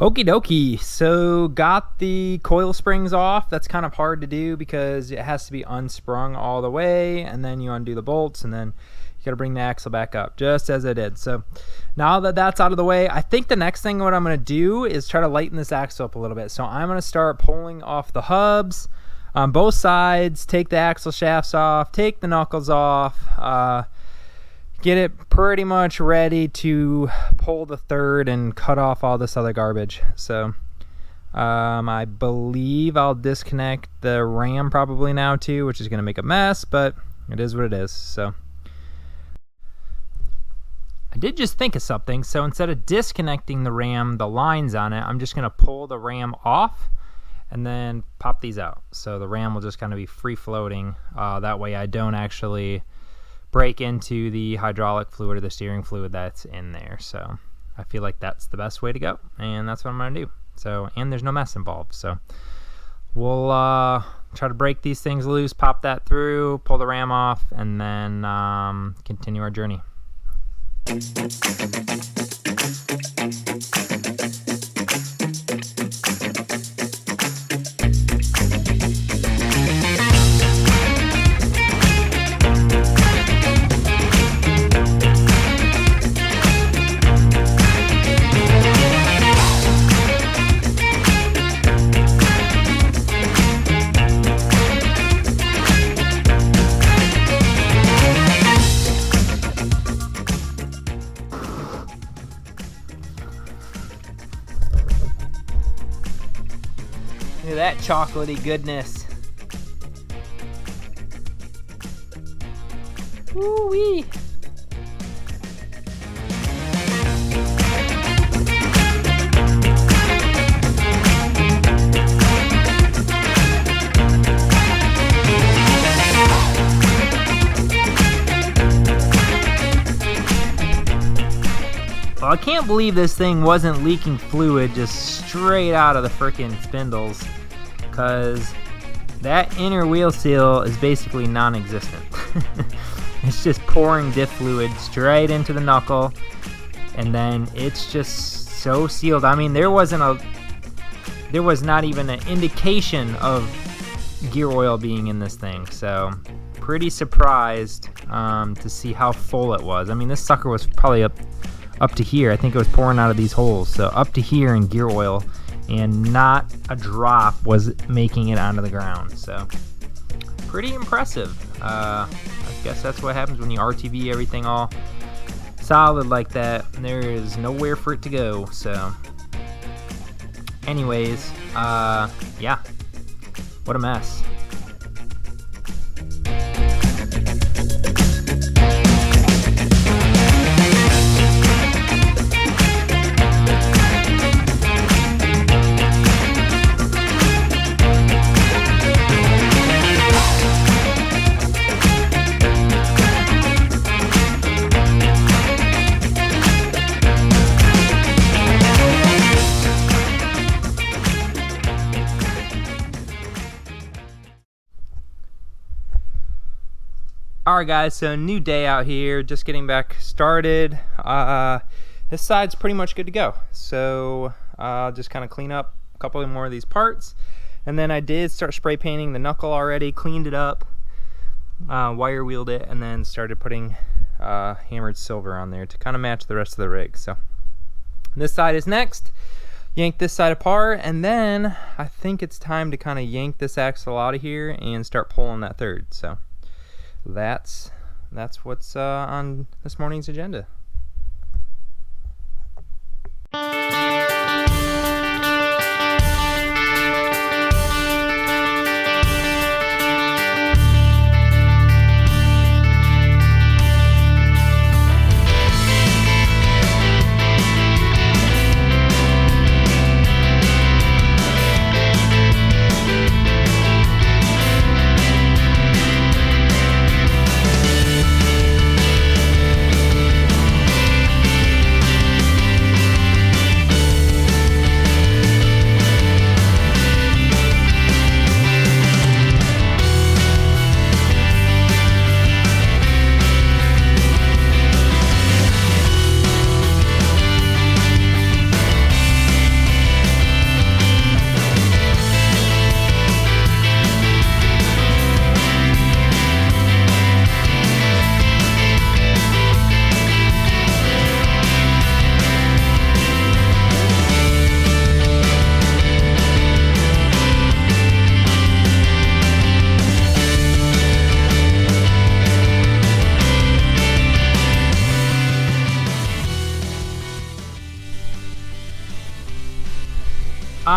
Okie dokie. So got the coil springs off. That's kind of hard to do because it has to be unsprung all the way, and then you undo the bolts, and then you got to bring the axle back up, just as I did. So now that that's out of the way, I think the next thing what I'm going to do is try to lighten this axle up a little bit. So I'm going to start pulling off the hubs on both sides, take the axle shafts off, take the knuckles off, get it pretty much ready to pull the third and cut off all this other garbage. So I believe I'll disconnect the ram probably now too, which is going to make a mess, but it is what it is. So I did just think of something. So instead of disconnecting the ram, the lines on it, I'm just going to pull the ram off and then pop these out. So the ram will just kind of be free floating. That way I don't actually break into the hydraulic fluid or the steering fluid that's in there. So I feel like that's the best way to go, and that's what I'm going to do. So, and there's no mess involved. So we'll try to break these things loose, pop that through, pull the ram off, and then continue our journey. Look at that chocolatey goodness. Woo-wee. Well, I can't believe this thing wasn't leaking fluid just straight out of the frickin' spindles, because that inner wheel seal is basically non-existent. It's just pouring diff fluid straight into the knuckle, and then it's just so sealed. I mean, there was not even an indication of gear oil being in this thing, so pretty surprised to see how full it was. I mean, this sucker was probably up to here. I think it was pouring out of these holes, so up to here in gear oil, and not a drop was making it onto the ground. So pretty impressive. I guess that's what happens when you RTV everything all solid like that. There is nowhere for it to go. So anyways, yeah, what a mess. Alright guys, so new day out here, just getting back started. This side's pretty much good to go. So just kind of clean up a couple more of these parts. And then I did start spray painting the knuckle already, cleaned it up, wire wheeled it, and then started putting hammered silver on there to kind of match the rest of the rig. So this side is next. Yank this side apart, and then I think it's time to kind of yank this axle out of here and start pulling that third. So that's what's on this morning's agenda.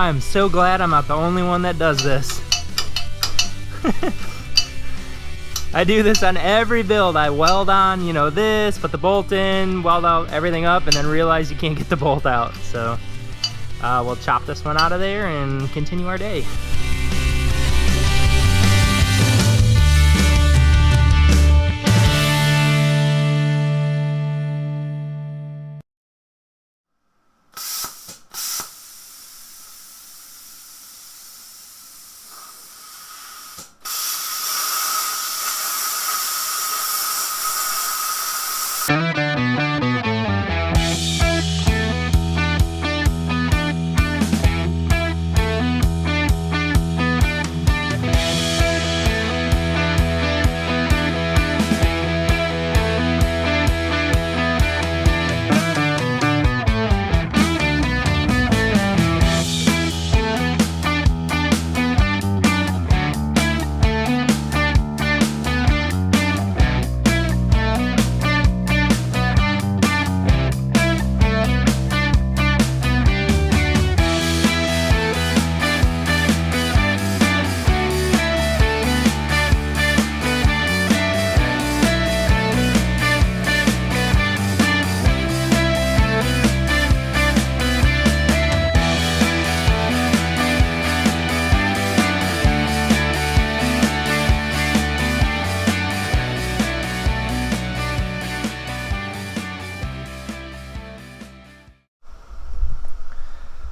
I'm so glad I'm not the only one that does this. I do this on every build. I weld on, you know, this, put the bolt in, weld out everything up, and then realize you can't get the bolt out. So we'll chop this one out of there and continue our day.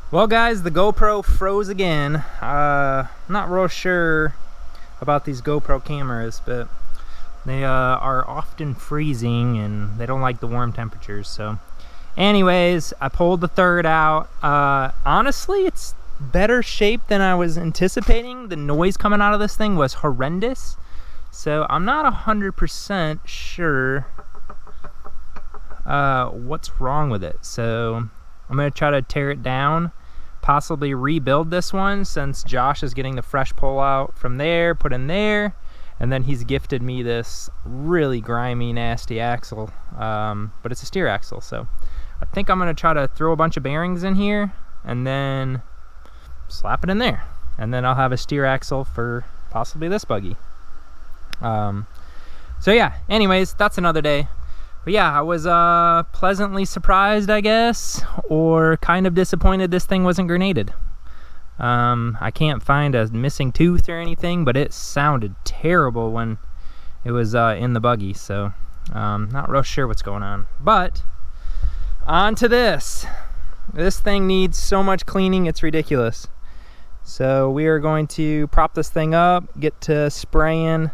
Well guys, the GoPro froze again. Not real sure about these GoPro cameras, but they are often freezing and they don't like the warm temperatures. So anyways, I pulled the third out. Honestly, it's better shape than I was anticipating. The noise coming out of this thing was horrendous. So I'm not 100% sure what's wrong with it. So I'm gonna try to tear it down, possibly rebuild this one, since Josh is getting the fresh pull out from there, put in there, and then he's gifted me this really grimy, nasty axle, but it's a steer axle. So I think I'm gonna try to throw a bunch of bearings in here and then slap it in there, and then I'll have a steer axle for possibly this buggy. So yeah, anyways, that's another day. But yeah, I was pleasantly surprised, I guess, or kind of disappointed this thing wasn't grenaded. I can't find a missing tooth or anything, but it sounded terrible when it was in the buggy, so not real sure what's going on. But on to this. This thing needs so much cleaning, it's ridiculous. So we are going to prop this thing up, get to spraying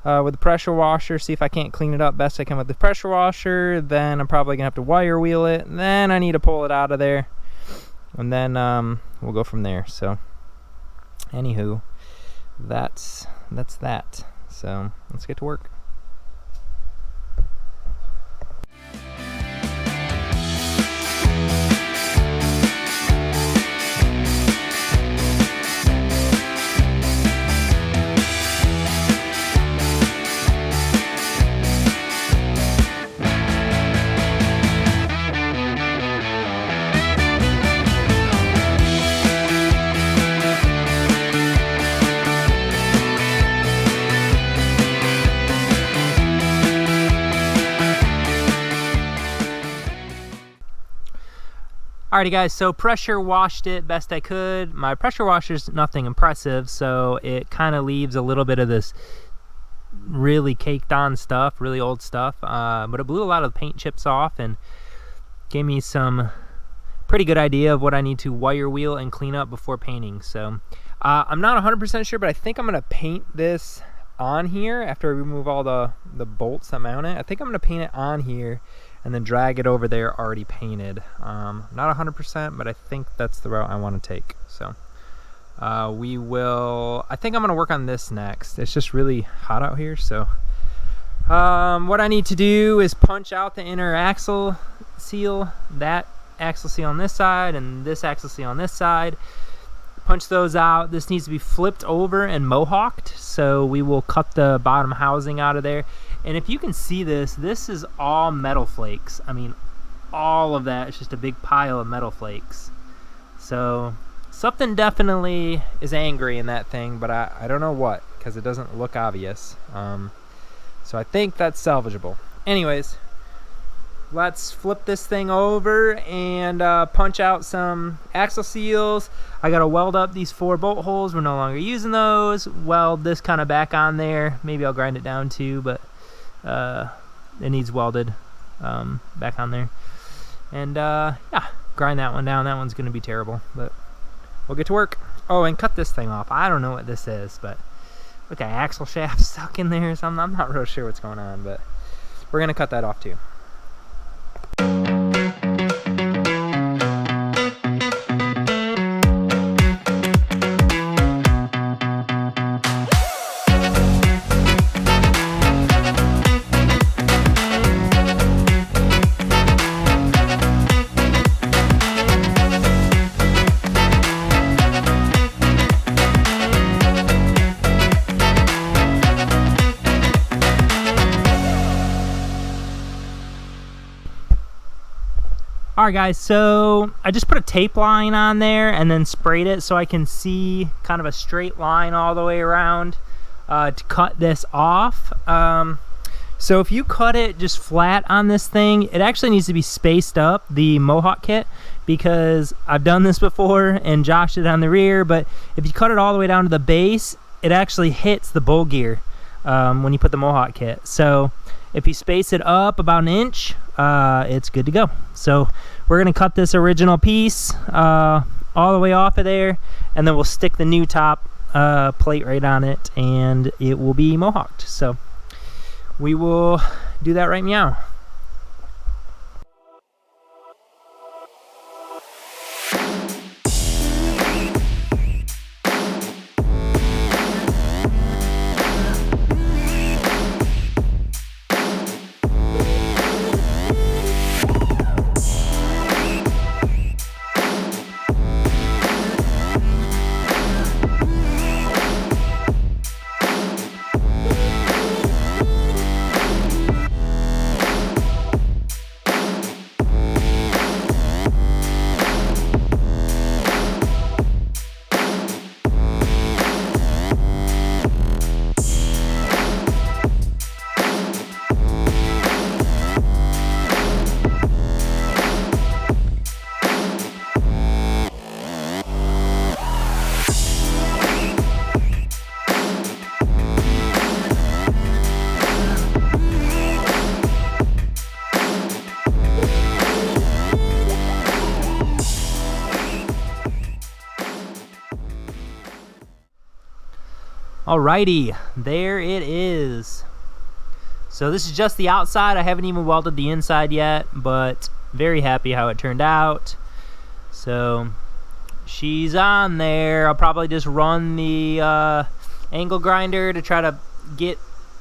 with the pressure washer, see if I can't clean it up best I can with the pressure washer. Then I'm probably gonna have to wire wheel it, then I need to pull it out of there, and then we'll go from there. So anywho, that's that. So let's get to work. Alrighty guys, so pressure washed it best I could. My pressure washer's nothing impressive, so it kind of leaves a little bit of this really caked on stuff, really old stuff, but it blew a lot of the paint chips off and gave me some pretty good idea of what I need to wire wheel and clean up before painting. So I'm not 100% sure, but I think I'm going to paint this on here after I remove all the bolts that mount it. I think I'm going to paint it on here and then drag it over there already painted. Not 100%, but I think that's the route I want to take. So I think I'm gonna work on this next. It's just really hot out here, so what I need to do is punch out the inner axle seal, that axle seal on this side and this axle seal on this side. Punch those out. This needs to be flipped over and mohawked, so we will cut the bottom housing out of there. And if you can see this is all metal flakes. I mean, all of that is just a big pile of metal flakes. So something definitely is angry in that thing, but I don't know what, because it doesn't look obvious. So I think that's salvageable. Anyways, let's flip this thing over and punch out some axle seals. I gotta weld up these 4 bolt holes. We're no longer using those. Weld this kind of back on there. Maybe I'll grind it down too, but it needs welded back on there. And yeah, grind that one down. That one's gonna be terrible, but we'll get to work. Oh, and cut this thing off. I don't know what this is, but look, an axle shaft stuck in there or something. I'm not real sure what's going on, but we're gonna cut that off too. Alright guys, so I just put a tape line on there and then sprayed it so I can see kind of a straight line all the way around to cut this off. So if you cut it just flat on this thing, it actually needs to be spaced up, the Mohawk kit, because I've done this before and Josh did it on the rear, but if you cut it all the way down to the base, it actually hits the bowl gear when you put the Mohawk kit. So if you space it up about 1 inch, it's good to go. So we're gonna cut this original piece all the way off of there, and then we'll stick the new top plate right on it, and it will be Mohawked. So we will do that right meow. Alrighty, there it is. So this is just the outside. I haven't even welded the inside yet, but very happy how it turned out. So she's on there. I'll probably just run the angle grinder to try to get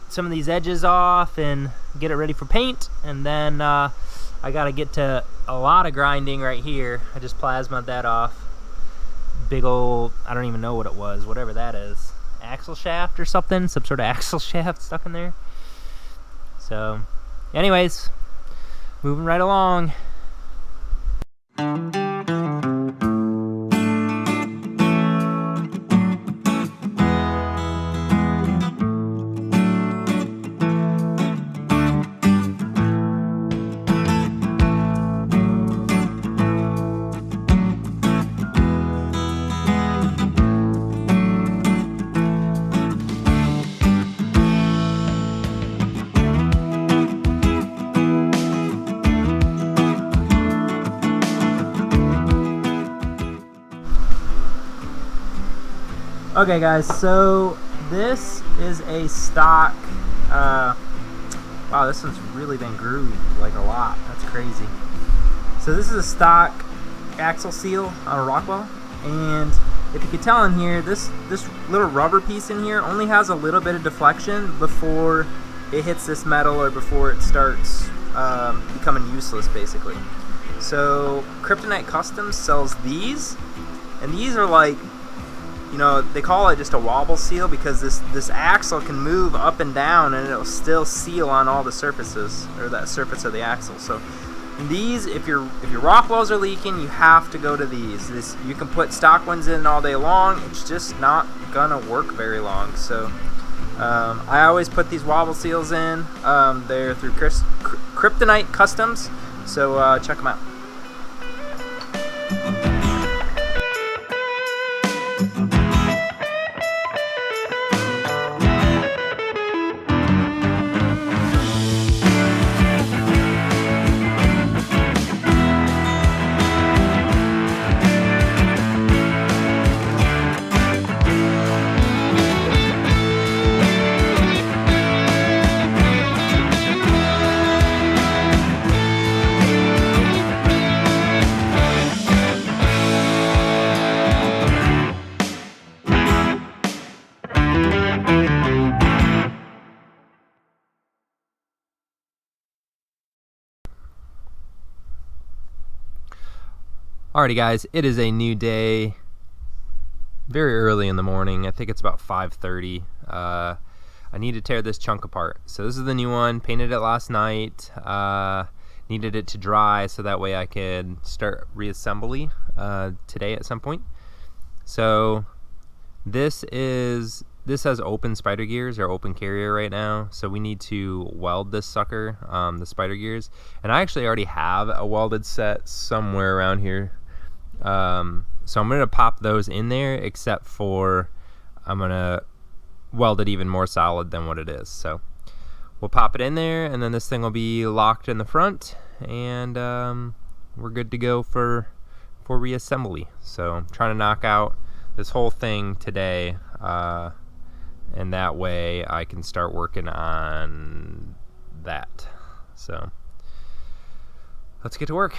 some of these edges off and get it ready for paint. And then I gotta get to a lot of grinding right here. I just plasmaed that off. Big old, I don't even know what it was, whatever that is. Axle shaft or something, some sort of axle shaft stuck in there. So anyways, moving right along. Okay guys, so this is a stock, wow, this one's really been grooved like a lot. That's crazy. So this is a stock axle seal on a Rockwell, and if you can tell in here, this little rubber piece in here only has a little bit of deflection before it hits this metal or before it starts becoming useless basically. So Kryptonite Customs sells these, and these are like, you know, they call it just a wobble seal because this axle can move up and down and it'll still seal on all the surfaces, or that surface of the axle. So These, if your Rockwells are leaking, you have to go to these. You can put stock ones in all day long. It's just not gonna work very long. So I always put these wobble seals in. They're through Kryptonite Customs. So check them out. Alrighty guys, it is a new day, very early in the morning. I think it's about 5:30. I need to tear this chunk apart. So this is the new one, painted it last night, needed it to dry so that way I could start reassembly today at some point. So this has open spider gears or open carrier right now, so we need to weld this sucker, the spider gears. And I actually already have a welded set somewhere around here. So I'm going to pop those in there, except for I'm going to weld it even more solid than what it is. So we'll pop it in there, and then this thing will be locked in the front, and we're good to go for reassembly. So I'm trying to knock out this whole thing today, and that way I can start working on that. So let's get to work.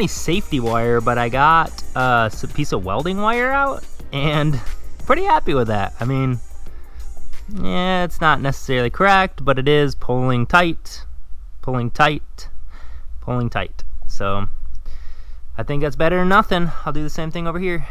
any safety wire, but I got a piece of welding wire out, and pretty happy with that. I mean, yeah, it's not necessarily correct, but it is pulling tight, pulling tight, pulling tight. So I think that's better than nothing. I'll do the same thing over here.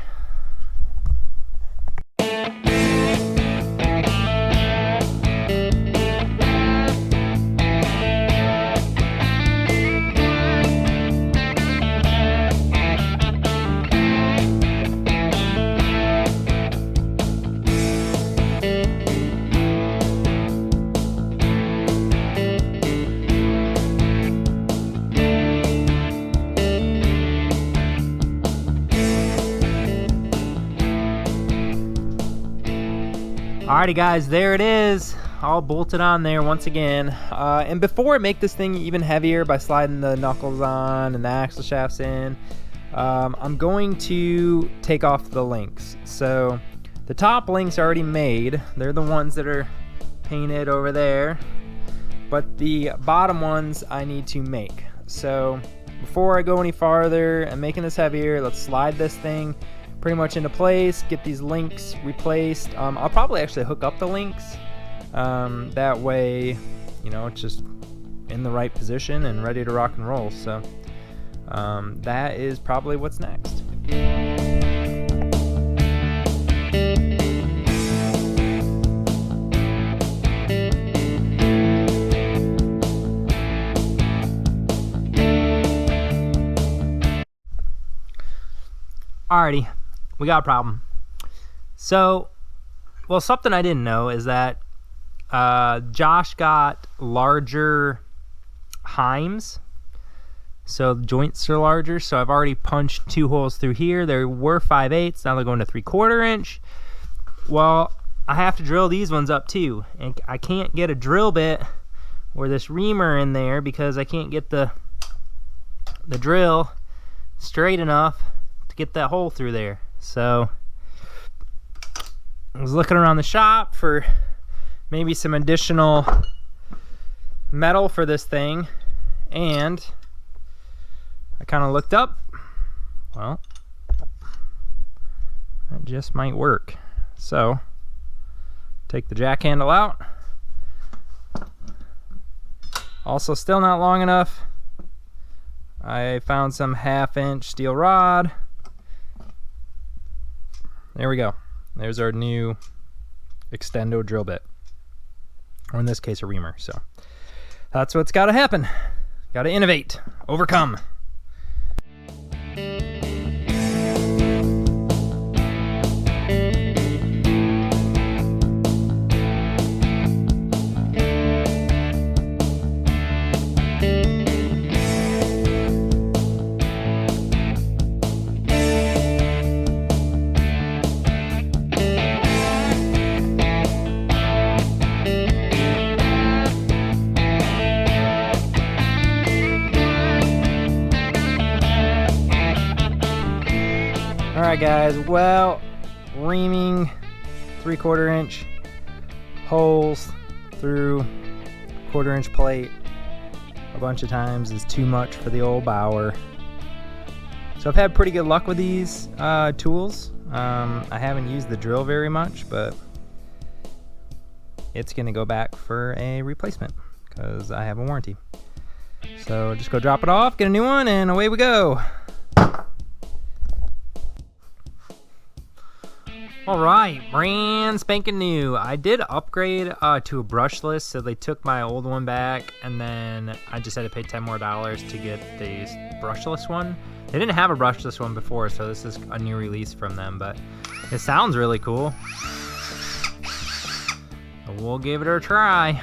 Alrighty guys, there it is, all bolted on there once again. And before I make this thing even heavier by sliding the knuckles on and the axle shafts in, I'm going to take off the links. So the top links are already made. They're the ones that are painted over there. But the bottom ones I need to make. So before I go any farther and making this heavier, let's slide this thing pretty much into place, get these links replaced. I'll probably actually hook up the links. That way, you know, it's just in the right position and ready to rock and roll. So that is probably what's next. Alrighty. We got a problem. So, well, something I didn't know is that Josh got larger heims. So the joints are larger. So I've already punched 2 holes through here. There were 5/8. Now they're going to 3/4 inch. Well, I have to drill these ones up too. And I can't get a drill bit or this reamer in there because I can't get the drill straight enough to get that hole through there. So I was looking around the shop for maybe some additional metal for this thing, and I kind of looked up. Well, that just might work. So take the jack handle out. Also still not long enough. I found some 1/2-inch steel rod. There we go. There's our new extendo drill bit, or in this case a reamer. So that's what's got to happen. Got to innovate, overcome. Alright guys, well, reaming 3/4 inch holes through 1/4 inch plate a bunch of times is too much for the old Bauer. So I've had pretty good luck with these tools. I haven't used the drill very much, but it's going to go back for a replacement because I have a warranty. So just go drop it off, get a new one, and away we go. Alright, brand spanking new. I did upgrade to a brushless, so they took my old one back, and then I just had to pay $10 more to get the brushless one. They didn't have a brushless one before, so this is a new release from them, but it sounds really cool. So we'll give it a try.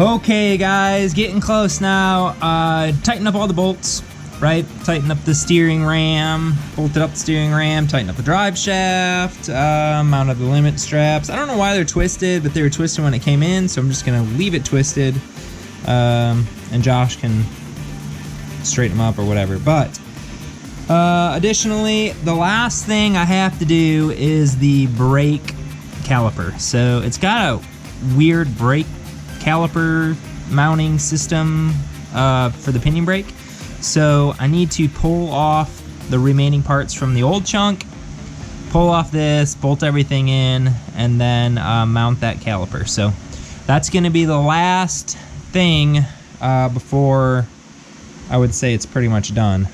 Okay guys, getting close now. Tighten up all the bolts, right? Tighten up the steering ram, bolted up the steering ram, tighten up the drive shaft, mounted the limit straps. I don't know why they're twisted, but they were twisted when it came in, so I'm just gonna leave it twisted. And Josh can straighten them up or whatever. But additionally, the last thing I have to do is the brake caliper. So it's got a weird brake caliper mounting system for the pinion brake. So I need to pull off the remaining parts from the old chunk, pull off this, bolt everything in, and then mount that caliper. So that's going to be the last thing before I would say it's pretty much done.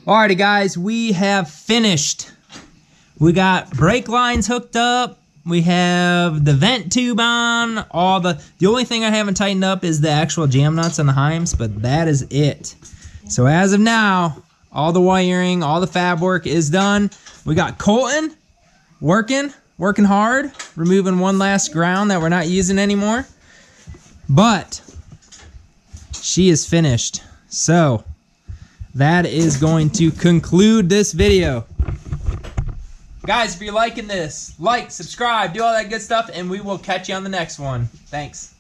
Alrighty guys, we have finished. We got brake lines hooked up. We have the vent tube on. The only thing I haven't tightened up is the actual jam nuts on the Heims, but that is it. So as of now, all the wiring, all the fab work is done. We got Colton working hard, removing one last ground that we're not using anymore. But she is finished. So that is going to conclude this video. Guys, if you're liking this, like, subscribe, do all that good stuff, and we will catch you on the next one. Thanks.